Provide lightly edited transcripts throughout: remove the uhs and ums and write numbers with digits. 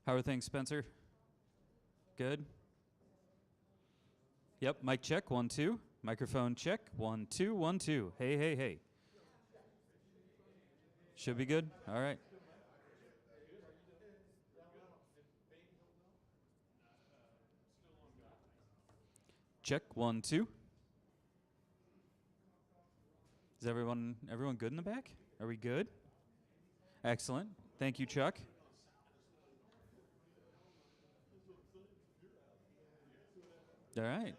How are things, Spencer? Good? Yep, mic check, 1, 2. Microphone check, 1, 2, 1, 2. Hey, hey, hey. Should be good? All right. Check, 1, 2. Is everyone good in the back? Are we good? Excellent. Thank you, Chuck. All right.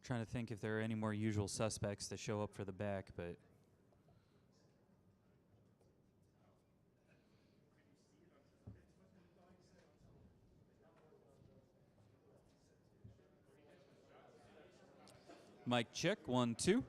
Trying to think if there are any more usual suspects that show up for the back, but mic check, 1, 2.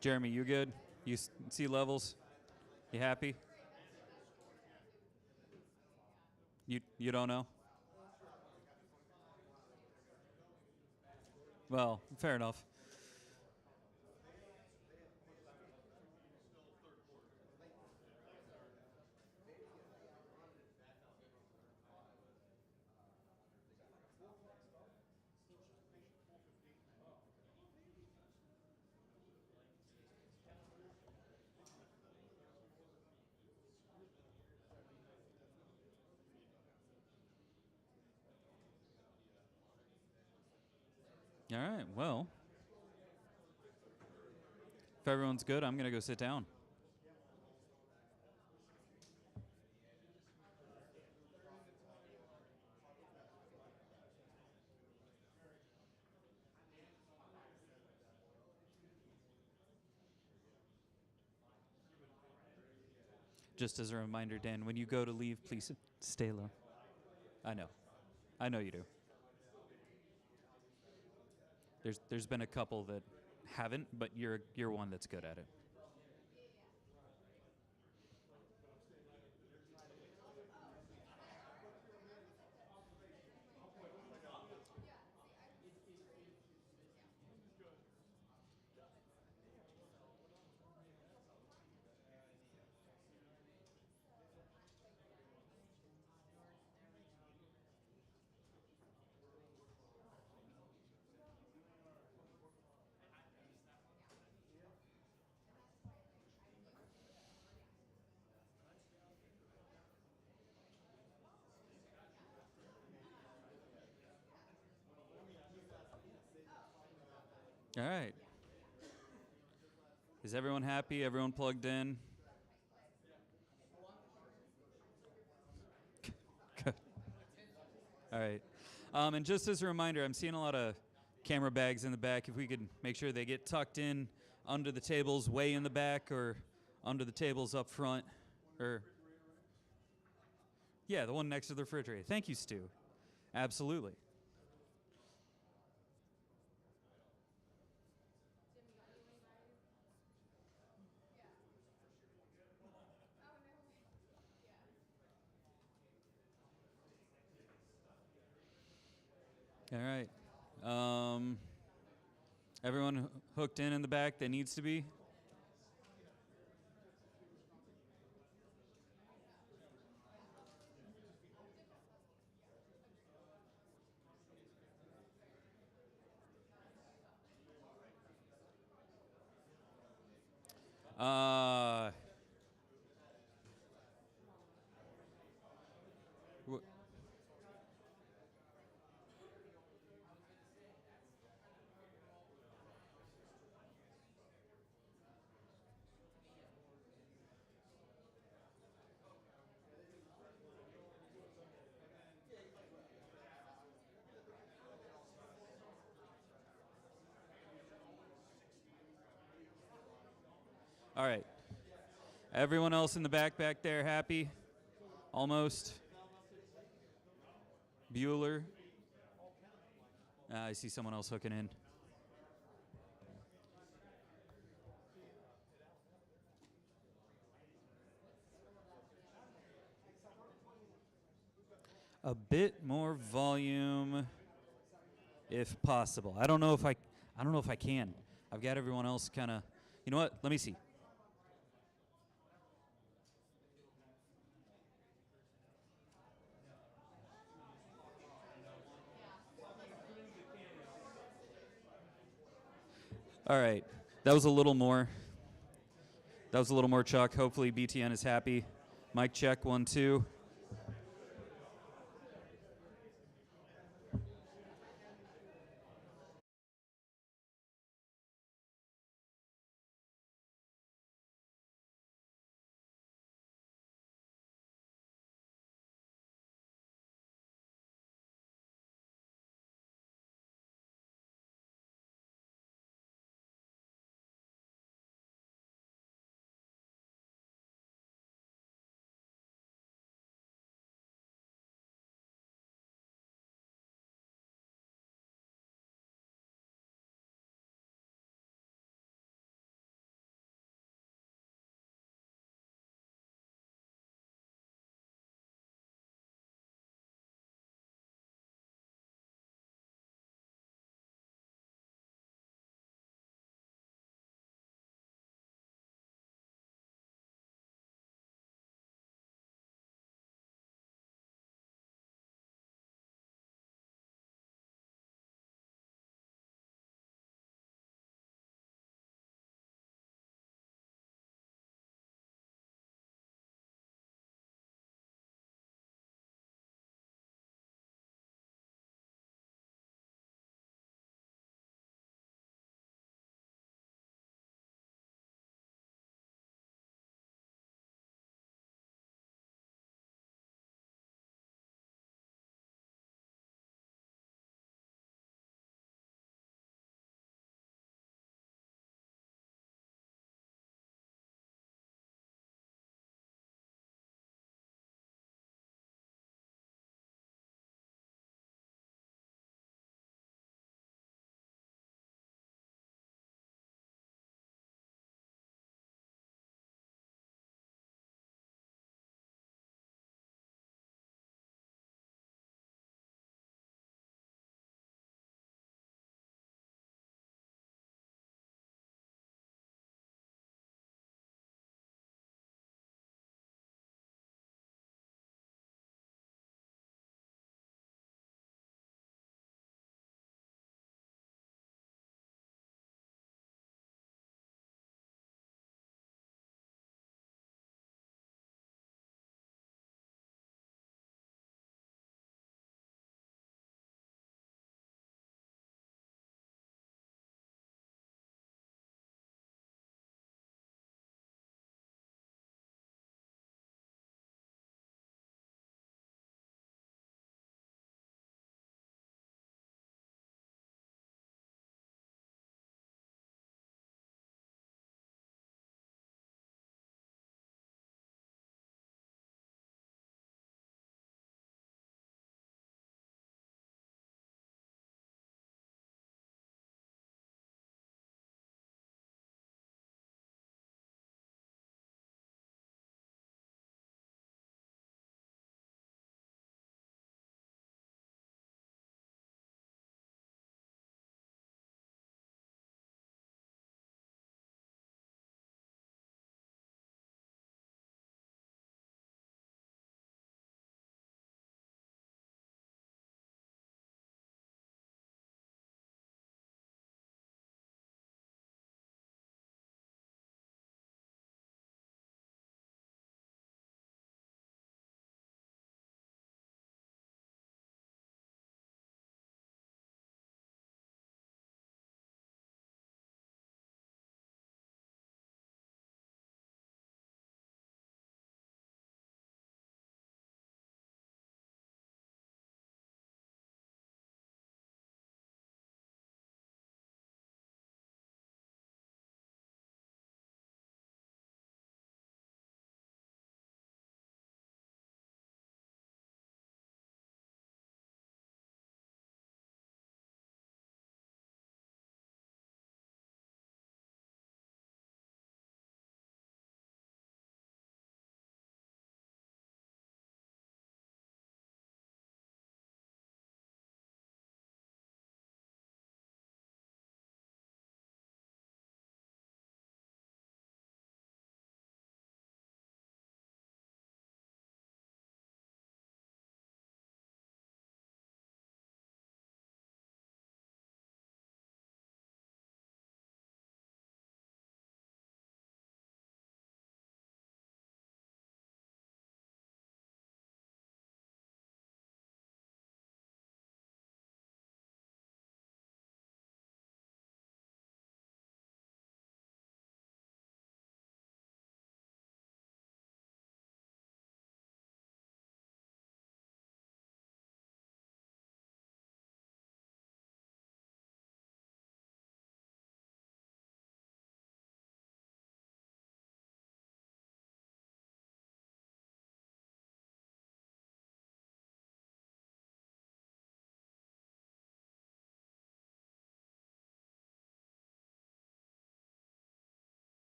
Jeremy, you good? You see levels? You happy? You don't know? Well, fair enough. All right, well, if everyone's good, I'm going to go sit down. Just as a reminder, Dan, when you go to leave, please stay low. I know. I know you do. There's been a couple that haven't, but you're one that's good at it. All right. Is everyone happy? Everyone plugged in? Good. All right. And just as a reminder, I'm seeing a lot of camera bags in the back. If we could make sure they get tucked in under the tables way in the back or under the tables up front. Or yeah, the one next to the refrigerator. Thank you, Stu. Absolutely. All right. Everyone hooked in the back that needs to be? All right. Everyone else in the back there happy? Almost? Bueller? I see someone else hooking in. A bit more volume, if possible. I don't know if I can. I've got everyone else kind of. You know what? Let me see. All right, that was a little more. That was a little more, Chuck. Hopefully BTN is happy. Mic check, 1, 2.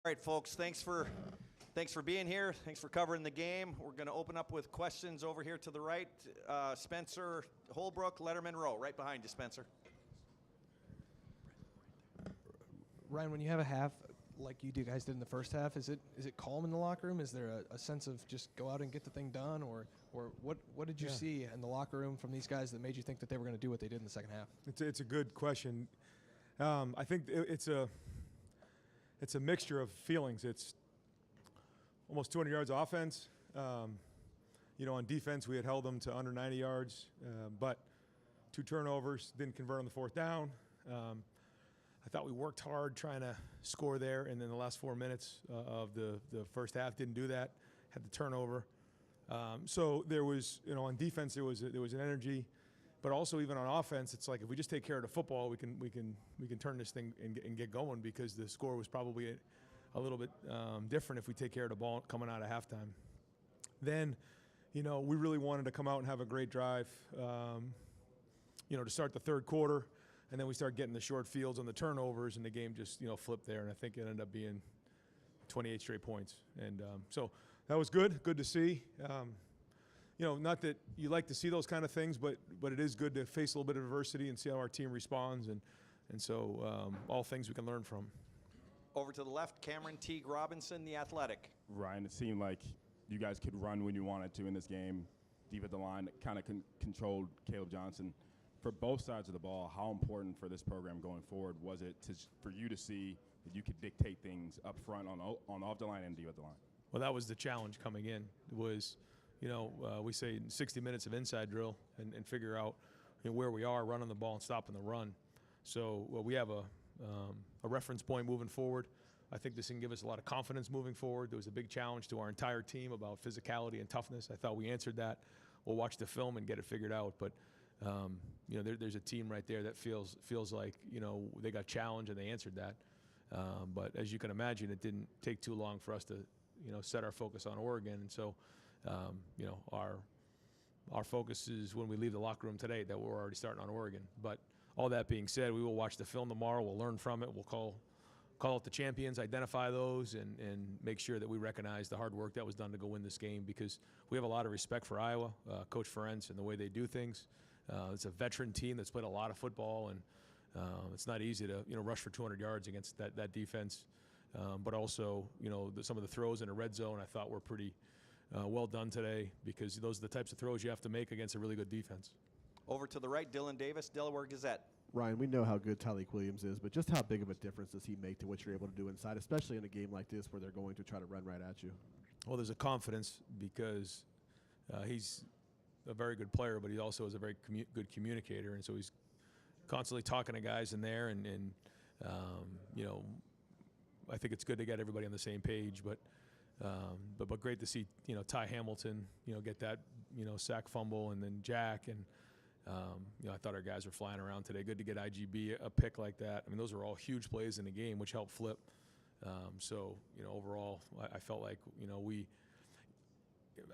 All right, folks, thanks for being here. Thanks for covering the game. We're going to open up with questions over here to the right. Spencer Holbrook, Letterman Row, right behind you, Spencer. Ryan, when you have a half like you guys did in the first half, is it calm in the locker room? Is there a sense of just go out and get the thing done, or what did you see in the locker room from these guys that made you think that they were going to do what they did in the second half? It's a good question. I think it's a mixture of feelings. It's almost 200 yards of offense. On defense we had held them to under 90 yards, but 2 turnovers, didn't convert on the 4th down. I thought we worked hard trying to score there, and then the last 4 minutes of the first half didn't do that. Had the turnover. So there was, on defense there was an energy, but also even on offense, it's like if we just take care of the football, we can turn this thing and get going, because the score was probably a little bit different if we take care of the ball coming out of halftime. Then, we really wanted to come out and have a great drive, to start the third quarter. And then we started getting the short fields on the turnovers, and the game just, flipped there. And I think it ended up being 28 straight points. And so that was good to see. Not that you like to see those kind of things, but it is good to face a little bit of adversity and see how our team responds. And so all things we can learn from. Over to the left, Cameron Teague Robinson, The Athletic. Ryan, it seemed like you guys could run when you wanted to in this game. Defensive line kind of controlled Caleb Johnson. For both sides of the ball, how important for this program going forward was it for you to see that you could dictate things up front on off the line and defensive line? Well, that was the challenge coming in. Was, we say 60 minutes of inside drill and figure out where we are, running the ball and stopping the run. So we have a reference point moving forward. I think this can give us a lot of confidence moving forward. There was a big challenge to our entire team about physicality and toughness. I thought we answered that. We'll watch the film and get it figured out. But there's a team right there that feels like they got challenged and they answered that. But as you can imagine, it didn't take too long for us to set our focus on Oregon. And so our focus is when we leave the locker room today that we're already starting on Oregon. But all that being said, we will watch the film tomorrow. We'll learn from it. We'll call out the champions, identify those, and make sure that we recognize the hard work that was done to go win this game, because we have a lot of respect for Iowa, Coach Ferentz, and the way they do things. It's a veteran team that's played a lot of football, and it's not easy to rush for 200 yards against that defense. But also, some of the throws in the red zone I thought were pretty well done today, because those are the types of throws you have to make against a really good defense. Over to the right, Dylan Davis, Delaware Gazette. Ryan, we know how good Tyleik Williams is, but just how big of a difference does he make to what you're able to do inside, especially in a game like this where they're going to try to run right at you? Well, there's a confidence, because he's a very good player, but he also is a very good communicator, and so he's constantly talking to guys in there, and I think it's good to get everybody on the same page, but great to see Ty Hamilton get that sack fumble, and then Jack, and I thought our guys were flying around today. Good to get IGB a pick like that. I mean, those are all huge plays in the game, which helped flip. So overall, I felt like I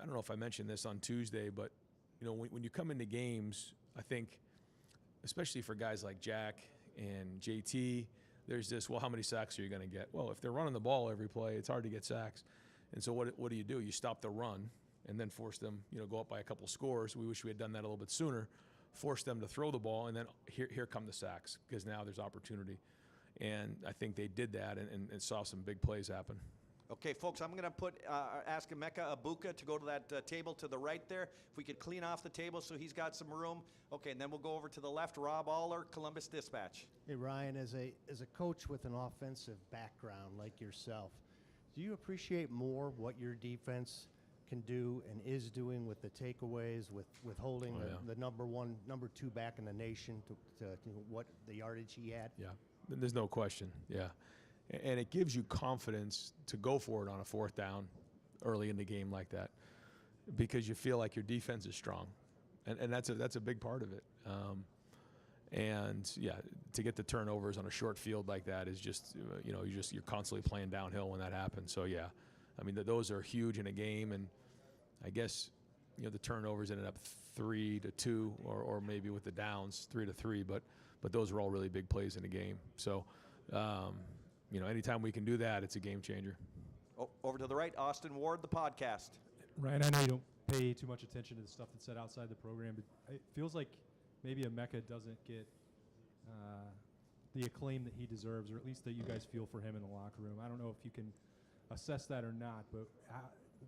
don't know if I mentioned this on Tuesday, but when you come into games, I think, especially for guys like Jack and JT, there's this, well, how many sacks are you going to get? Well, if they're running the ball every play, it's hard to get sacks. And so what do? You stop the run and then force them, go up by a couple scores. We wish we had done that a little bit sooner. Force them to throw the ball, and then here come the sacks, because now there's opportunity. And I think they did that and saw some big plays happen. Okay, folks, I'm going to ask Emeka Abuka to go to that table to the right there. If we could clean off the table so he's got some room. Okay, and then we'll go over to the left, Rob Aller, Columbus Dispatch. Hey, Ryan, as a coach with an offensive background like yourself, do you appreciate more what your defense can do and is doing with the takeaways, with holding the number 2 back in the nation to what the yardage he had? Yeah, there's no question, yeah. And it gives you confidence to go for it on a 4th down early in the game like that, because you feel like your defense is strong, and that's a big part of it. And yeah, to get the turnovers on a short field like that is just you're constantly playing downhill when that happens. So yeah, I mean those are huge in a game, and I guess the turnovers ended up 3-2, or maybe with the downs 3-3, but those were all really big plays in the game. So anytime we can do that, it's a game changer. Over to the right, Austin Ward, the podcast. Ryan, I know you don't pay too much attention to the stuff that's said outside the program, but it feels like maybe Emeka doesn't get the acclaim that he deserves, or at least that you guys feel for him in the locker room. I don't know if you can assess that or not, but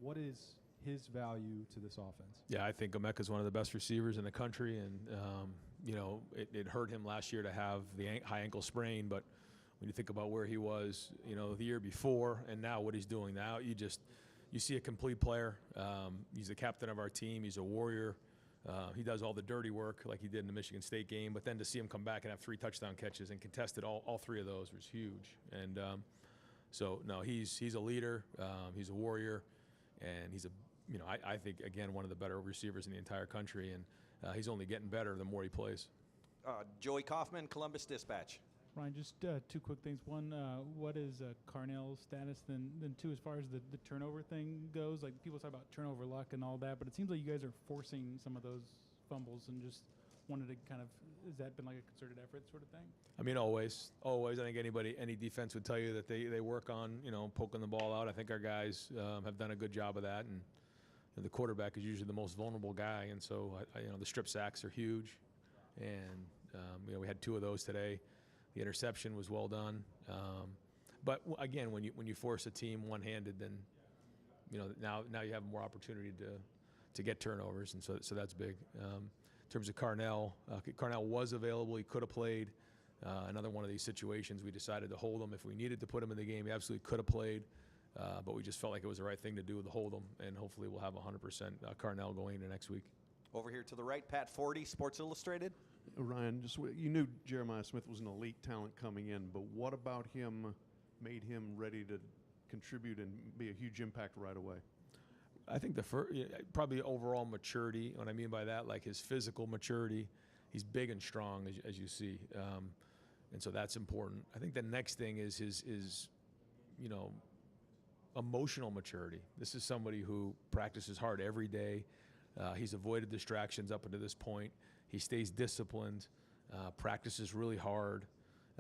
what is his value to this offense? Yeah, I think Emeka's one of the best receivers in the country, and it hurt him last year to have the high ankle sprain, but when you think about where he was, the year before and now what he's doing now, you see a complete player. He's the captain of our team. He's a warrior. He does all the dirty work like he did in the Michigan State game, but then to see him come back and have 3 touchdown catches and contested all 3 of those was huge. And so, no, he's a leader. He's a warrior, and he's I think, again, one of the better receivers in the entire country, and he's only getting better the more he plays. Joey Kaufman, Columbus Dispatch. Ryan, just 2 quick things. One, what is Carnell's status? Then 2, as far as the turnover thing goes, like people talk about turnover luck and all that, but it seems like you guys are forcing some of those fumbles, and just wanted to kind of, has that been like a concerted effort sort of thing? I mean, always. I think any defense would tell you that they work on, poking the ball out. I think our guys have done a good job of that, and the quarterback is usually the most vulnerable guy, and so the strip sacks are huge, and we had 2 of those today. The interception was well done, but again, when you force a team one-handed, then now you have more opportunity to get turnovers, and so that's big. In terms of Carnell was available. He could have played. Another one of these situations, we decided to hold him. If we needed to put him in the game, he absolutely could have played, but we just felt like it was the right thing to do to hold him, and hopefully we'll have 100% Carnell going into next week. Over here to the right, Pat Forty, Sports Illustrated. Ryan, you knew Jeremiah Smith was an elite talent coming in, but what about him made him ready to contribute and be a huge impact right away? I think probably overall maturity. What I mean by that, like his physical maturity, he's big and strong, as you see, and so that's important. I think the next thing is his emotional maturity. This is somebody who practices hard every day. He's avoided distractions up until this point. He stays disciplined, practices really hard.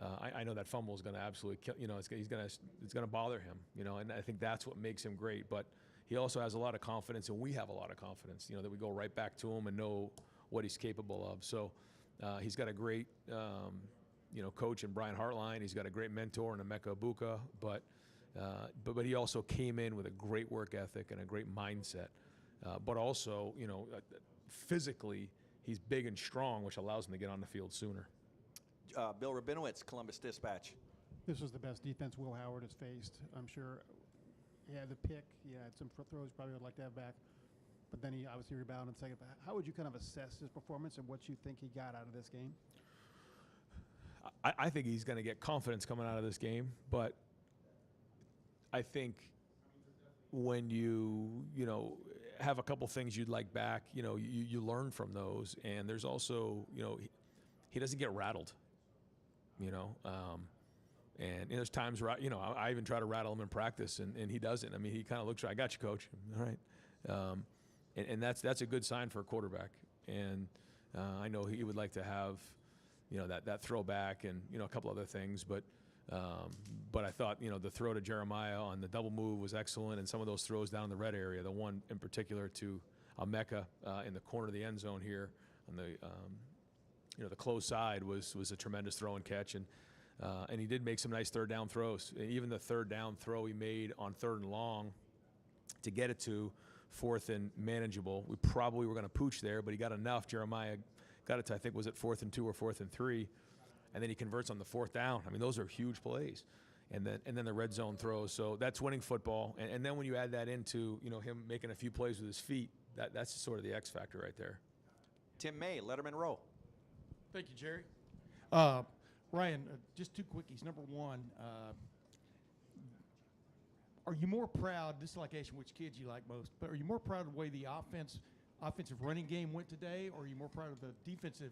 I know that fumble is going to absolutely kill. It's going to bother him. And I think that's what makes him great. But he also has a lot of confidence, and we have a lot of confidence. That we go right back to him and know what he's capable of. So he's got a great, coach in Brian Hartline. He's got a great mentor in Emeka Ibuka. But he also came in with a great work ethic and a great mindset. But also, physically, he's big and strong, which allows him to get on the field sooner. Bill Rabinowitz, Columbus Dispatch. This was the best defense Will Howard has faced. I'm sure he had the pick. He had some throws probably would like to have back. But then he obviously rebounded second. How would you kind of assess his performance and what you think he got out of this game? I think he's going to get confidence coming out of this game. But I think when you have a couple things you'd like back, you learn from those. And there's also, he doesn't get rattled, and there's times where, I even try to rattle him in practice and he doesn't. I mean, he kind of looks, I got you, coach. All right. And that's a good sign for a quarterback. And I know he would like to have, that throwback and, a couple other things, but I thought, the throw to Jeremiah on the double move was excellent, and some of those throws down in the red area, the one in particular to Emeka in the corner of the end zone here on the close side was a tremendous throw and catch, and he did make some nice third down throws. And even the third down throw he made on 3rd and long to get it to 4th and manageable. We probably were going to pooch there, but he got enough. Jeremiah got it to, I think, was it 4th and 2 or 4th and 3. And then he converts on the 4th down. I mean, those are huge plays. And then the red zone throws. So that's winning football. And then when you add that into, him making a few plays with his feet, that's sort of the X factor right there. Tim May, Letterman Row. Thank you, Jerry. Ryan, just 2 quickies. Number one, are you more proud, this is like asking which kids you like most, but are you more proud of the way the offensive running game went today, or are you more proud of the defensive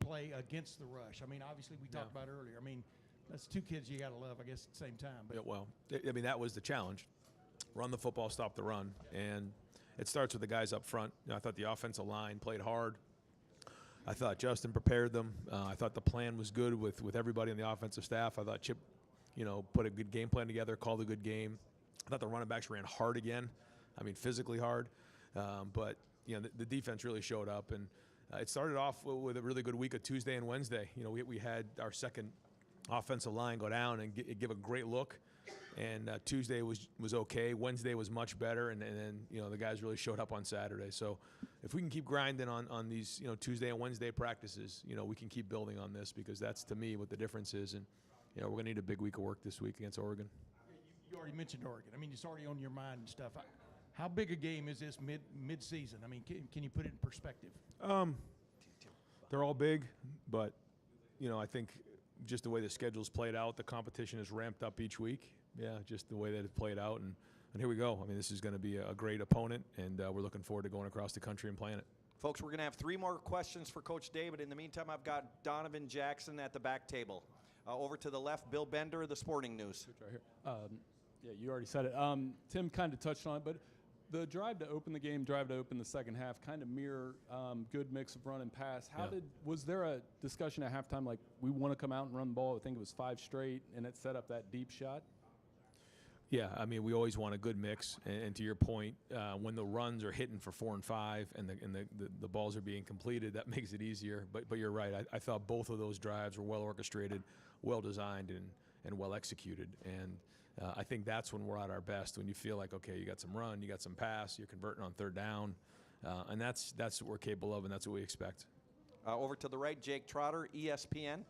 play against the rush? I mean, obviously we talked about earlier. I mean, that's 2 kids you got to love, I guess, at the same time. But yeah, well, I mean, that was the challenge. Run the football, stop the run. And it starts with the guys up front. I thought the offensive line played hard. I thought Justin prepared them. I thought the plan was good with everybody on the offensive staff. I thought Chip, put a good game plan together, called a good game. I thought the running backs ran hard again. I mean, physically hard. But the defense really showed up, and it started off with a really good week of Tuesday and Wednesday. We had our second offensive line go down and give a great look. And Tuesday was okay. Wednesday was much better, and then the guys really showed up on Saturday. So if we can keep grinding on these Tuesday and Wednesday practices, we can keep building on this, because that's, to me, what the difference is. And we're going to need a big week of work this week against Oregon. You already mentioned Oregon. I mean, it's already on your mind and stuff. How big a game is this mid-season? I mean, can you put it in perspective? They're all big, but I think just the way the schedule's played out, the competition has ramped up each week. Yeah, just the way that it played out, and here we go. I mean, this is going to be a great opponent, and we're looking forward to going across the country and playing it. Folks, we're going to have 3 more questions for Coach David. In the meantime, I've got Donovan Jackson at the back table. Over to the left, Bill Bender, the Sporting News. Right here. Yeah, you already said it. Tim kind of touched on it, but the drive to open the game, drive to open the second half, kind of mirror good mix of run and pass. Was there a discussion at halftime like, we want to come out and run the ball? I think it was 5 straight, and it set up that deep shot. Yeah, I mean, we always want a good mix, and to your point, when the runs are hitting for 4 and 5, and the balls are being completed, that makes it easier. But you're right. I thought both of those drives were well orchestrated, well designed, and well executed. And I think that's when we're at our best, when you feel like, okay, you got some run, you got some pass, you're converting on third down, and that's what we're capable of, and that's what we expect. Over to the right, Jake Trotter, ESPN.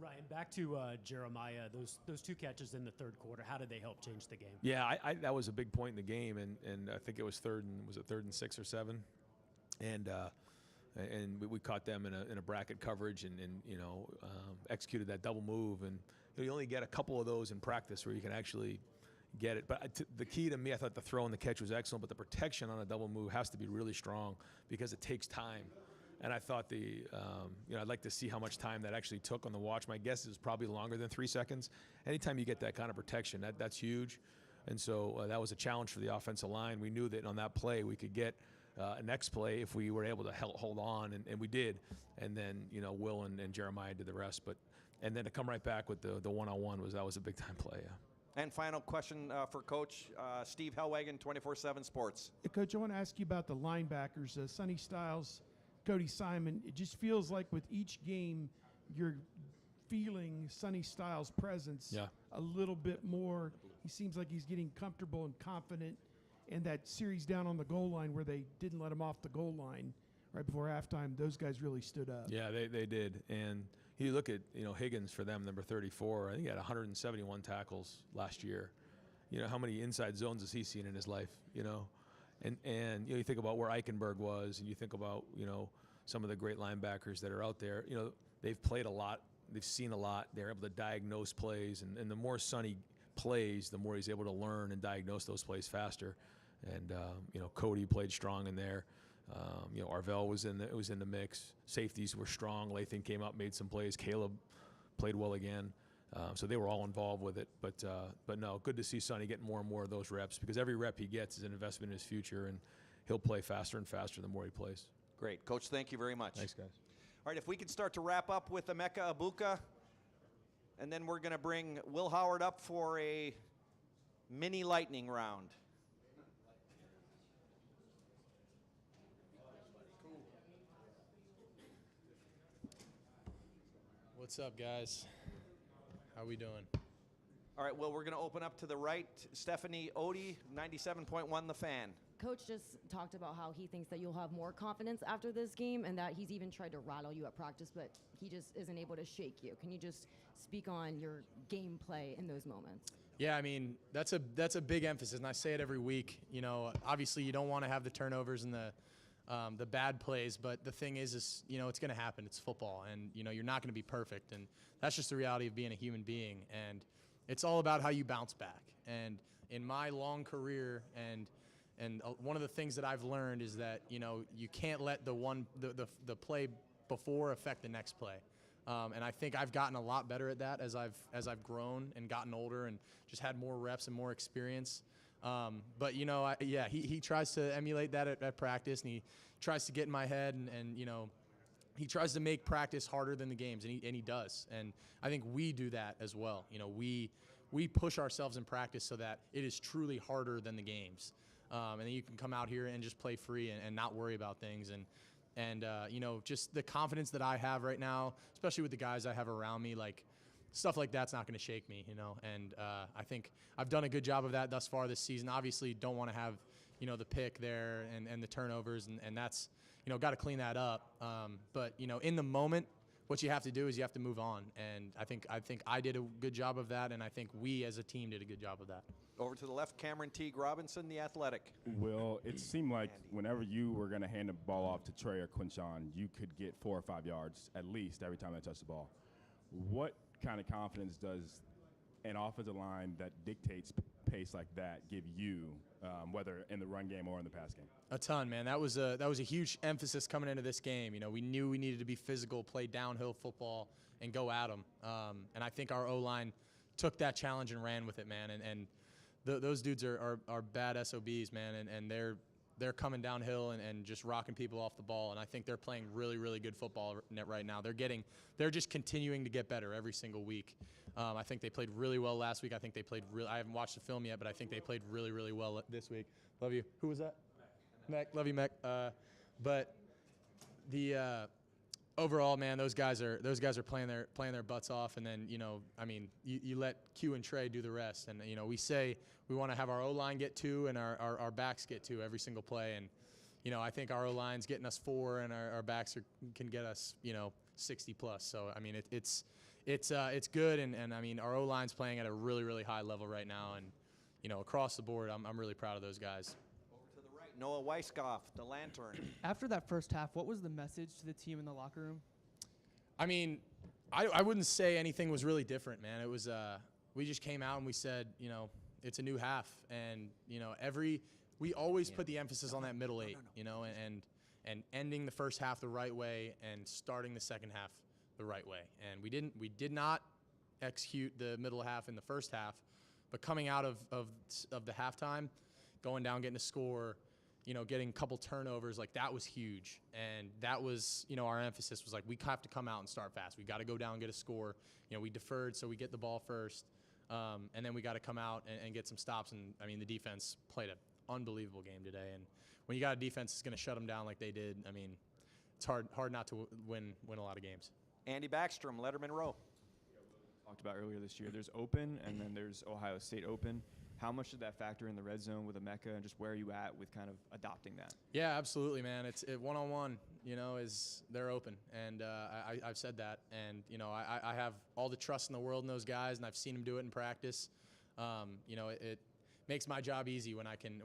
Ryan, back to Jeremiah, those 2 catches in the third quarter, how did they help change the game? Yeah, that was a big point in the game, and I think it was third and 6 or 7, and we caught them in a bracket coverage, and executed that double move, and you only get a couple of those in practice where you can actually get it. But the key to me, I thought the throw and the catch was excellent, but the protection on a double move has to be really strong, because it takes time. And I thought I'd like to see how much time that actually took on the watch. My guess is probably longer than 3 seconds. Anytime you get that kind of protection, that's huge. And so that was a challenge for the offensive line. We knew that on that play we could get a next play if we were able to hold on, and we did. And then Will and Jeremiah did the rest. And then to come right back with the one-on-one was a big time play. Yeah. And final question for Coach Steve Hellwagen, 24/7 Sports. Coach, I want to ask you about the linebackers, Sonny Styles, Cody Simon. It just feels like with each game, you're feeling Sonny Styles' presence a little bit more. He seems like he's getting comfortable and confident. And that series down on the goal line where they didn't let him off the goal line right before halftime, those guys really stood up. Yeah, they did. And you look at Higgins for them, number 34. I think he had 171 tackles last year. How many inside zones has he seen in his life? And you think about where Eichenberg was, and you think about some of the great linebackers that are out there. They've played a lot, they've seen a lot. They're able to diagnose plays, and the more Sonny plays, the more he's able to learn and diagnose those plays faster. And Cody played strong in there. Arvell was in the mix. Safeties were strong. Lathan came up, made some plays. Caleb played well again. So they were all involved with it. But no, good to see Sonny getting more and more of those reps, because every rep he gets is an investment in his future, and he'll play faster and faster the more he plays. Great. Coach, thank you very much. Thanks, guys. All right, if we could start to wrap up with Emeka Egbuka, and then we're going to bring Will Howard up for a mini lightning round. What's up, guys? How we doing? All right, Will, we're going to open up to the right. Stephanie Odie, 97.1 The Fan. Coach just talked about how he thinks that you'll have more confidence after this game, and that he's even tried to rattle you at practice, but he just isn't able to shake you. Can you just speak on your gameplay in those moments? Yeah, I mean, that's a big emphasis, and I say it every week. Obviously you don't want to have the turnovers and the bad plays, but the thing is it's going to happen. It's football, and you're not going to be perfect, and that's just the reality of being a human being. And it's all about how you bounce back. And in my long career, and one of the things that I've learned is that you can't let the play before affect the next play. And I think I've gotten a lot better at that as I've grown and gotten older and just had more reps and more experience. But he tries to emulate that at practice, and he tries to get in my head and he tries to make practice harder than the games, and he does. And I think we do that as well. You know, we push ourselves in practice so that it is truly harder than the games. And then you can come out here and just play free and not worry about things. And you know, just the confidence that I have right now, especially with the guys I have around me, like stuff like that's not going to shake me, you know. And I think I've done a good job of that thus far this season. Obviously, don't want to have, you know, the pick there and the turnovers, and that's, you know, got to clean that up. But, you know, in the moment, what you have to do is you have to move on. And I think I did a good job of that, and I think we as a team did a good job of that. Over to the left, Cameron Teague Robinson, the athletic. Will, it seemed like whenever you were going to hand the ball off to Trey or Quinshawn, you could get 4 or 5 yards at least every time they touched the ball. What kind of confidence does an offensive line that dictates pace like that give you, whether in the run game or in the pass game? A ton, man. That was a huge emphasis coming into this game. You know, we knew we needed to be physical, play downhill football, and go at them. And I think our O-line took that challenge and ran with it, man. And those dudes are bad SOBs, man. And they're coming downhill and just rocking people off the ball. And I think they're playing really, really good football right now. They're just continuing to get better every single week. I think they played really well last week. I think they played I haven't watched the film yet, but I think they played really, really well this week. Love you. Who was that? Mac. Love you, Mac. But the overall, man, those guys are playing their butts off. And then, you know, I mean, you let Q and Trey do the rest. And, you know, we say we want to have our O-line get 2 and our backs get 2 every single play. And, you know, I think our O-line's getting us 4 and our backs can get us, you know, 60 plus. So, I mean, it's good. And I mean, our O-line's playing at a really, really high level right now. And, you know, across the board, I'm really proud of those guys. Over to the right, Noah Weiskopf, the Lantern. After that first half, what was the message to the team in the locker room? I mean, I wouldn't say anything was really different, man. It was we just came out and we said, you know, it's a new half, and you know, we always put the emphasis on that middle 8, you know, and ending the first half the right way and starting the second half the right way. And we did not execute the middle half in the first half, but coming out of the halftime, going down, getting a score, you know, getting a couple turnovers, like that was huge. And that was, you know, our emphasis was like, we have to come out and start fast. We got to go down and get a score. You know, we deferred, so we get the ball first. And then we got to come out and get some stops. And I mean, the defense played an unbelievable game today. And when you got a defense that's going to shut them down like they did, I mean, it's hard not to win a lot of games. Andy Backstrom, Letterman Row. Talked about earlier this year. There's Open, and then there's Ohio State Open. How much did that factor in the red zone with Emeka, and just where are you at with kind of adopting that? Yeah, absolutely, man. It's one-on-one, you know, they're open. And I've said that. And, you know, I have all the trust in the world in those guys, and I've seen them do it in practice. You know, it makes my job easy when I can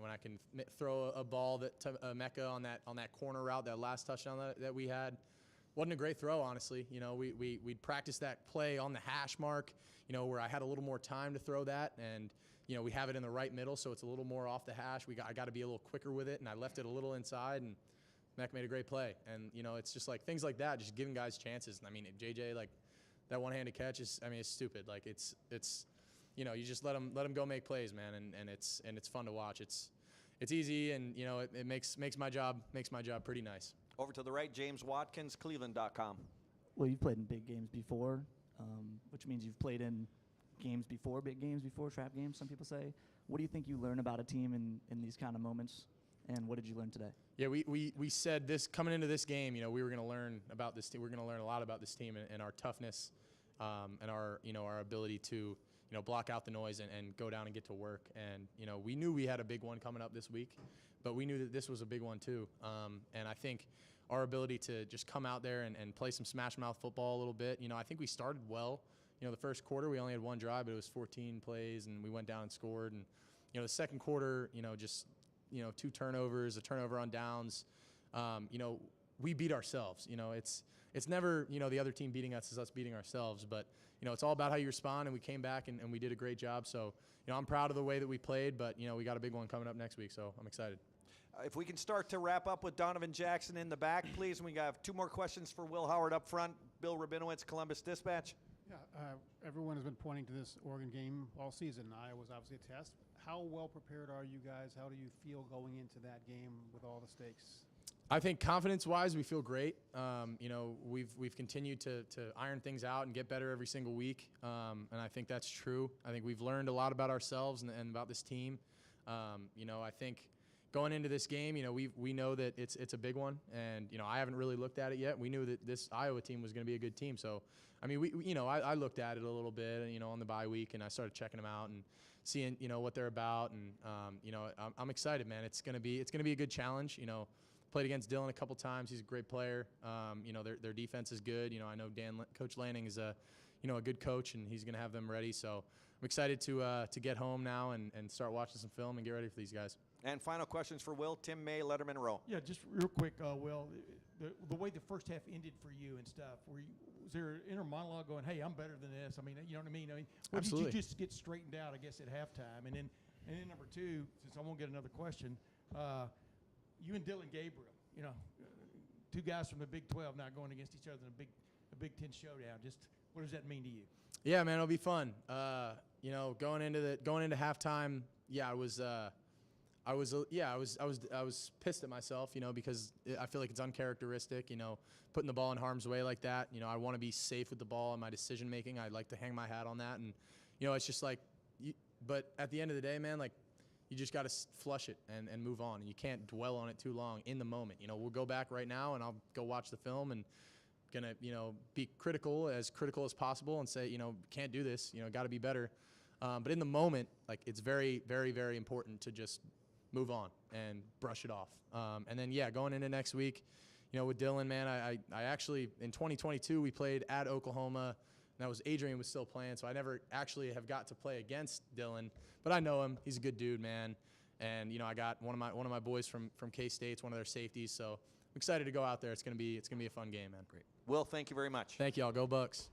throw a ball to Emeka on that corner route, that last touchdown that we had. Wasn't a great throw, honestly. You know, we'd practice that play on the hash mark, you know, where I had a little more time to throw that. And, you know, we have it in the right middle, so it's a little more off the hash. I got to be a little quicker with it, and I left it a little inside, and Mac made a great play. And, you know, it's just like things like that, just giving guys chances. And, I mean, JJ, like, that one-handed catch is, I mean, it's stupid. Like, it's you know, you just let them go make plays, man, and it's fun to watch. It's easy, and, you know, it makes my job pretty nice. Over to the right, James Watkins, Cleveland.com. Well, you've played in big games before, which means you've played in games before, big games before, trap games, some people say. What do you think you learn about a team in these kind of moments, and what did you learn today? Yeah, we said this coming into this game, you know, we were going to learn about this team. We're going to learn a lot about this team and our toughness and our ability to, you know, block out the noise and go down and get to work. And, you know, we knew we had a big one coming up this week, but we knew that this was a big one too. And I think our ability to just come out there and play some smash mouth football a little bit, you know, I think we started well. You know, the first quarter we only had one drive, but it was 14 plays, and we went down and scored. And, you know, the second quarter, you know, just, you know, 2 turnovers, a turnover on downs. You know, we beat ourselves. You know, it's never, you know, the other team beating us is us beating ourselves. But, you know, it's all about how you respond, and we came back and we did a great job. So, you know, I'm proud of the way that we played, but, you know, we got a big one coming up next week, so I'm excited. If we can start to wrap up with Donovan Jackson in the back, please. And we have 2 more questions for Will Howard up front. Bill Rabinowitz, Columbus Dispatch. Yeah, everyone has been pointing to this Oregon game all season. Iowa's obviously a test. How well prepared are you guys? How do you feel going into that game with all the stakes? I think confidence-wise, we feel great. You know, we've continued to iron things out and get better every single week, and I think that's true. I think we've learned a lot about ourselves and about this team. You know, I think going into this game, you know, we know that it's a big one, and you know, I haven't really looked at it yet. We knew that this Iowa team was going to be a good team, so I mean, we you know, I looked at it a little bit, you know, on the bye week, and I started checking them out and seeing, you know, what they're about, and you know, I'm excited, man. It's gonna be a good challenge. You know, played against Dylan a couple times. He's a great player. You know, their defense is good. You know, I know Coach Lanning is a good coach, and he's gonna have them ready. So I'm excited to get home now and start watching some film and get ready for these guys. And final questions for Will. Tim May, Letterman Row. Yeah, just real quick, Will. The way the first half ended for you and stuff, was there an inner monologue going, "Hey, I'm better than this"? I mean, you know what I mean? Or Absolutely. did you just get straightened out, I guess, at halftime? And then number two, since I won't get another question, you and Dylan Gabriel, you know, two guys from the Big 12 now going against each other in a Big 10 showdown. Just what does that mean to you? Yeah, man, it'll be fun. You know, going into halftime, yeah, I was pissed at myself, you know, because I feel like it's uncharacteristic, you know, putting the ball in harm's way like that. You know, I want to be safe with the ball in my decision making. I'd like to hang my hat on that, and you know, it's just like, but at the end of the day, man, like, you just got to flush it and move on, and you can't dwell on it too long in the moment. You know, we'll go back right now, and I'll go watch the film and gonna, you know, be critical as possible and say, you know, can't do this, you know, got to be better. But in the moment, like, it's very, very, very important to just move on and brush it off. And then, yeah, going into next week, you know, with Dylan, man, I actually, in 2022, we played at Oklahoma, and that was Adrian was still playing, so I never actually have got to play against Dylan, but I know him. He's a good dude, man. And, you know, I got one of my boys from K-State's one of their safeties, so I'm excited to go out there. It's gonna be a fun game, man. Great. Will, thank you very much. Thank you all. Go Bucks.